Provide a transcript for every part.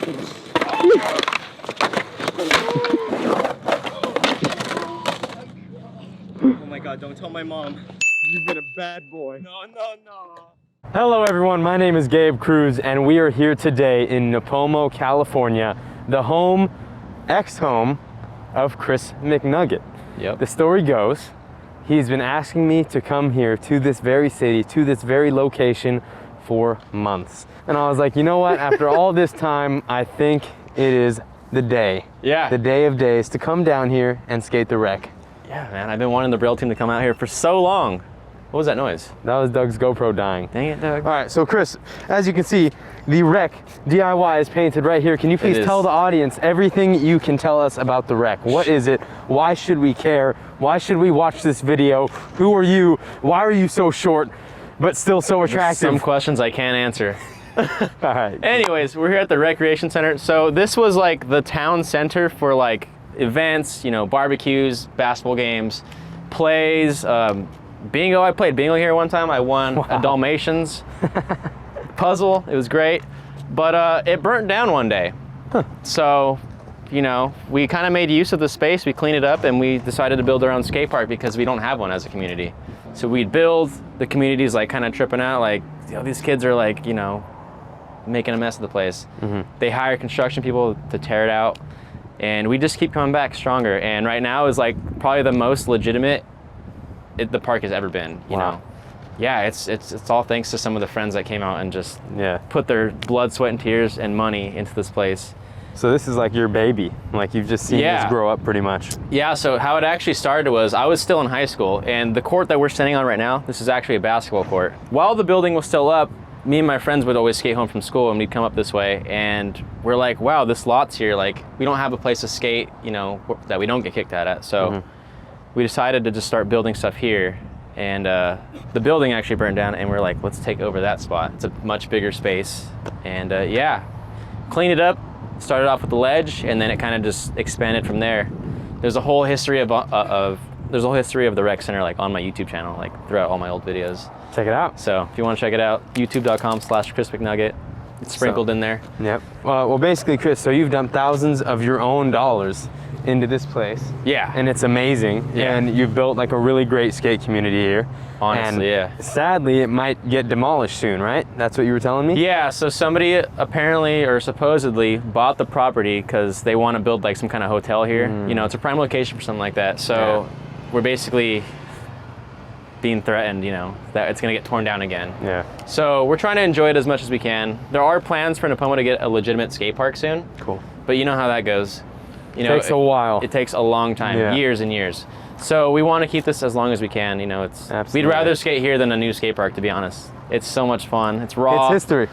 Oh my God, don't tell my mom. You've been a bad boy. No, no, no. Hello everyone, my name is Gabe Cruz and we are here today in Nipomo, California, the home, ex-home of Chris McNugget. Yep. The story goes, he's been asking me to come here to this very city, to this very location for months. And I was like, you know what, after all this time, I think it is the day. Yeah. The day of days to come down here and skate the wreck. Yeah, man, I've been wanting the Braille team to come out here for so long. What was that noise? That was Doug's GoPro dying. Dang it, Doug. All right, so Chris, as you can see, the wreck DIY is painted right here. Can you please tell the audience everything you can tell us about the wreck? What is it? Why should we care? Why should we watch this video? Who are you? Why are you so short, but still so attractive? Some questions I can't answer. All right. Anyways, we're here at the recreation center. So this was like the town center for like events, you know, barbecues, basketball games, plays, bingo. I played bingo here one time. I won a Dalmatians puzzle. It was great, but it burnt down one day. So, you know, we kind of made use of the space. We cleaned it up and we decided to build our own skate park because we don't have one as a community. So we'd build, the community's like kind of tripping out, like, you know, these kids are like, you know, making a mess of the place. They hire construction people to tear it out. And we just keep coming back stronger. And right now is like probably the most legitimate the park has ever been, you know? Yeah, it's all thanks to some of the friends that came out and just put their blood, sweat, and tears and money into this place. So this is like your baby. Like you've just seen this grow up pretty much. Yeah, so how it actually started was I was still in high school and the court that we're standing on right now, this is actually a basketball court. While the building was still up, me and my friends would always skate home from school and we'd come up this way and we're like, wow, this lot's here. Like we don't have a place to skate, you know, that we don't get kicked out at. So we decided to just start building stuff here. And the building actually burned down and we're like, let's take over that spot. It's a much bigger space. And yeah, cleaned it up, started off with the ledge and then it kind of just expanded from there. There's a whole history of the rec center like on my YouTube channel, like throughout all my old videos. Check it out. So if you want to check it out, youtube.com/Chris McNugget. It's sprinkled in there. Yep. Well, basically, Chris, so you've dumped thousands of your own dollars into this place. Yeah. And it's amazing. Yeah. And you've built like a really great skate community here. Honestly, and sadly, it might get demolished soon, right? That's what you were telling me? Yeah, so somebody apparently or supposedly bought the property because they want to build like some kind of hotel here. You know, it's a prime location for something like that. So we're basically being threatened, you know, that it's gonna get torn down again. Yeah. So we're trying to enjoy it as much as we can. There are plans for Nipomo to get a legitimate skate park soon. Cool. But you know how that goes. You know, Takes a while. It takes a long time, years and years. So we want to keep this as long as we can. You know, we'd rather skate here than a new skate park, to be honest. It's so much fun. It's raw. It's history.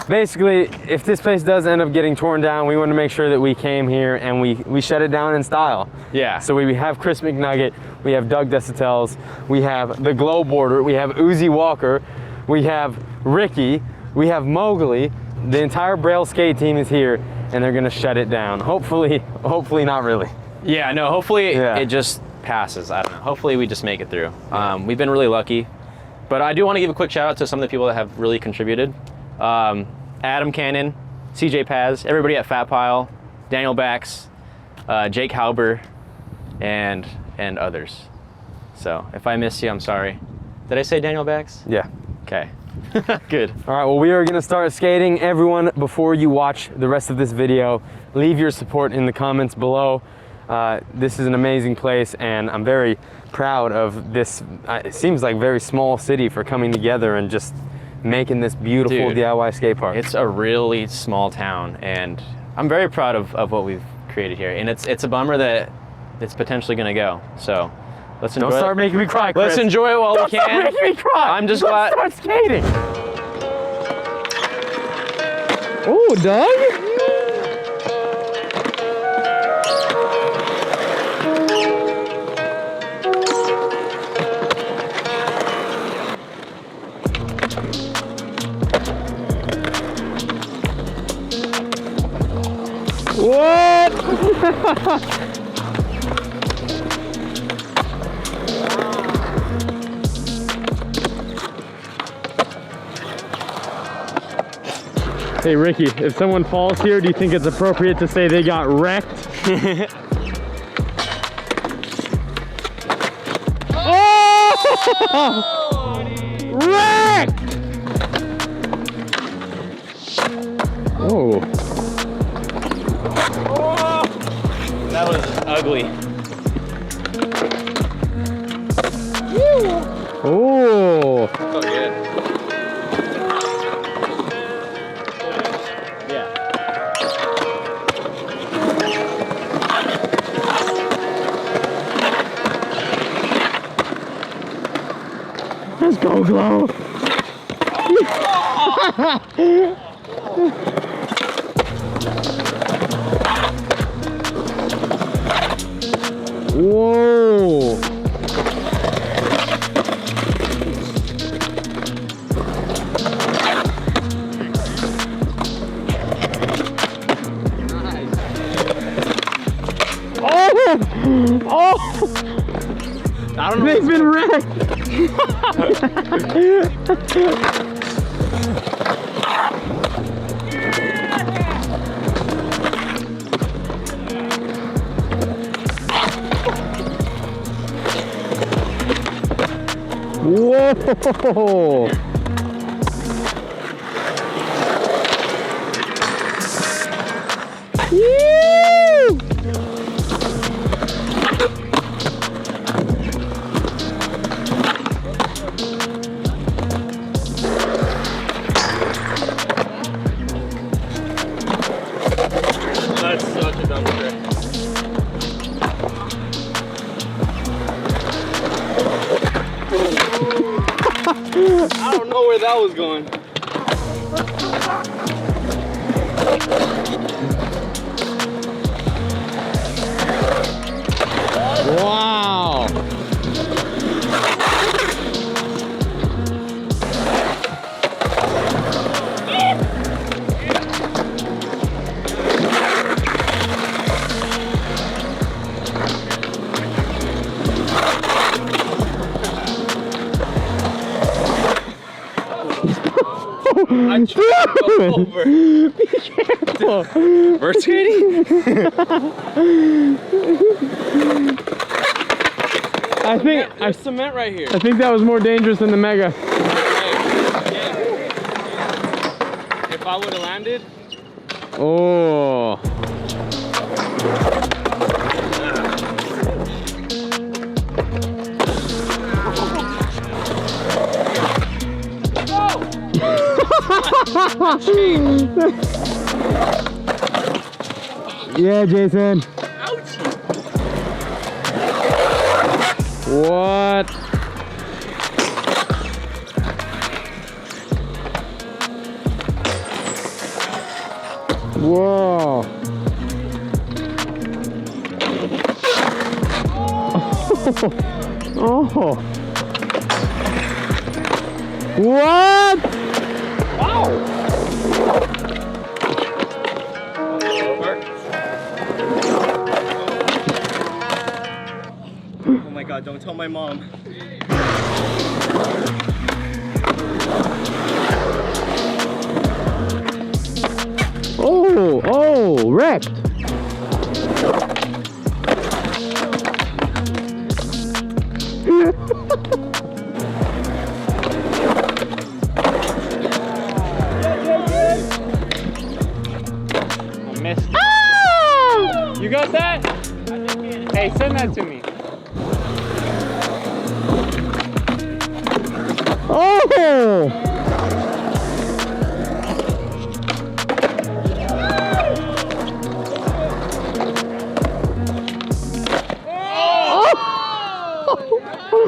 Basically, if this place does end up getting torn down, we want to make sure that we came here and we shut it down in style. Yeah. So we have Chris McNugget, we have Doug Desautel's, we have the Glow Boarder, we have Uzi Walker, we have Ricky, we have Mowgli. The entire Braille skate team is here and they're going to shut it down. Hopefully not really. Yeah, no, hopefully it just passes. I don't know. Hopefully we just make it through. We've been really lucky. But I do want to give a quick shout out to some of the people that have really contributed. Adam Cannon, CJ Paz, everybody at Fat Pile, Daniel Bax, Jake Halber, and others. So if I missed you, I'm sorry. Did I say Daniel Bax? Yeah. Okay. Good. All right, well, we are going to start skating. Everyone, before you watch the rest of this video, leave your support in the comments below. This is an amazing place and I'm very proud of this. It seems like a very small city for coming together and just making this beautiful DIY skate park. It's a really small town and I'm very proud of what we've created here. And it's a bummer that it's potentially going to go. So let's enjoy it. Don't start making me cry, Chris. Let's enjoy it while we can. Don't start making me cry. I'm just glad. Let's start skating. Oh, Doug. What? Hey Ricky, if someone falls here, do you think it's appropriate to say they got wrecked? Oh! Wrecked! Oh. That was ugly. Oh. Oh, good. Yeah. Let's go, Glow. Whoa. Oh! I don't know. They've been wrecked. Whoa! Woo! That's such a dumb trick. I don't know where that was going. Wow! I tripped over. Be careful! Bird skating? I think There's cement right here. I think that was more dangerous than the Mega. If I would have landed, Oh. Yeah, Jason. ouch! What? Whoa. Oh. What? Wow! Oh my god, don't tell my mom. Oh, wrecked. I missed it. You got that? Hey, send that to me. Oh!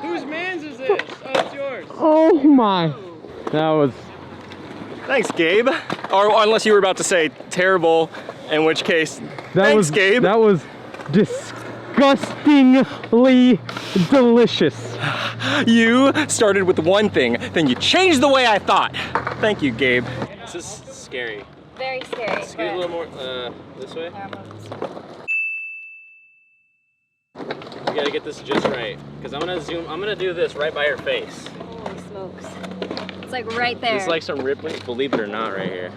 Whose man's is this? Oh, it's yours. Oh my. That was... Thanks, Gabe. Or unless you were about to say terrible, in which case, thanks, Gabe. That was disgustingly delicious. You started with one thing, then you changed the way I thought. Thank you, Gabe. This is scary. Very scary. Scoot a little more this way. You gotta get this just right. Because I'm gonna do this right by your face. Holy smokes. It's like right there. It's like some rippling, believe it or not, right here.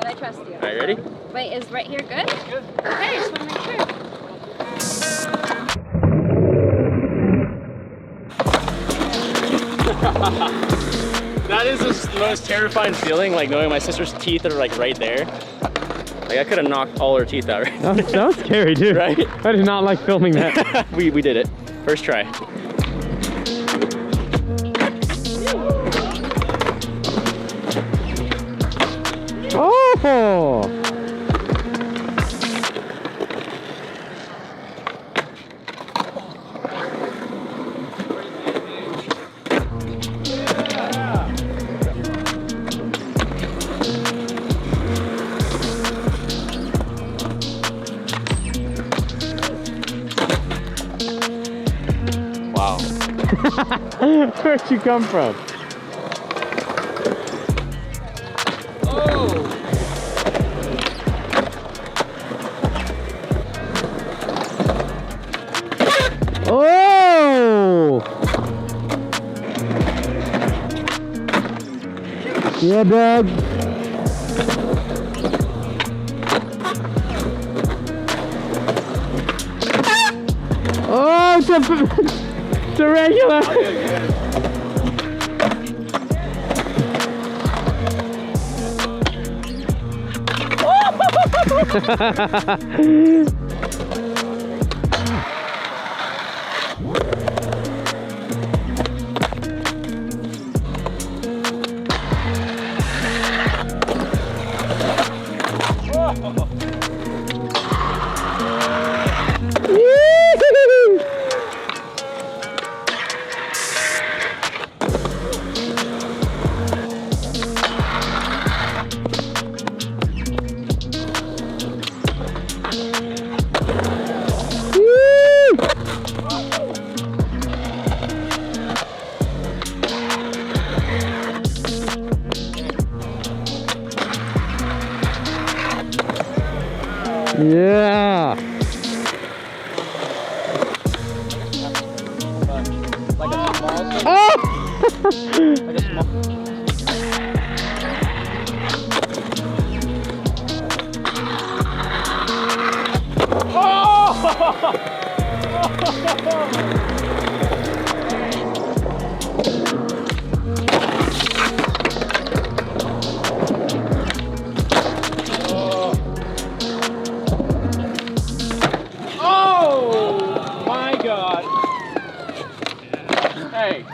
but I trust you. All right, ready? Wait, is right here good? Good. Okay, just want to make sure. That is the most terrifying feeling, like knowing my sister's teeth are like right there. Like I could have knocked all her teeth out right there. That was scary, dude. Right? I did not like filming that. we did it. First try. Oh! Wow. Where'd you come from? Oh! Yeah, Doug. Oh, it's a regular. Yeah. Oh my God. Hey.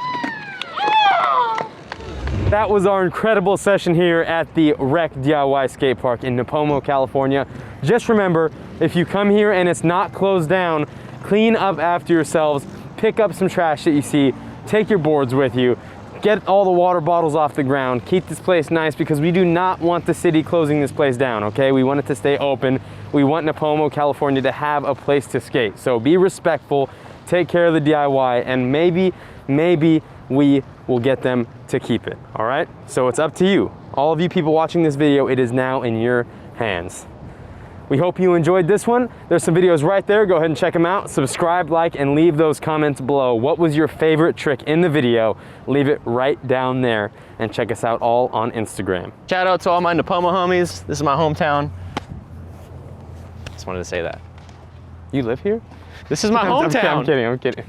That was our incredible session here at the Rec DIY skate park in Nipomo, California. Just remember, if you come here and it's not closed down, clean up after yourselves, pick up some trash that you see, take your boards with you, get all the water bottles off the ground, keep this place nice because we do not want the city closing this place down, okay? We want it to stay open. We want Nipomo, California to have a place to skate. So be respectful, take care of the DIY, and maybe we will get them to keep it, all right? So it's up to you. All of you people watching this video, it is now in your hands. We hope you enjoyed this one. There's some videos right there. Go ahead and check them out. Subscribe, like, and leave those comments below. What was your favorite trick in the video? Leave it right down there and check us out all on Instagram. Shout out to all my Nipomo homies. This is my hometown. Just wanted to say that. You live here? This is my hometown. I'm kidding.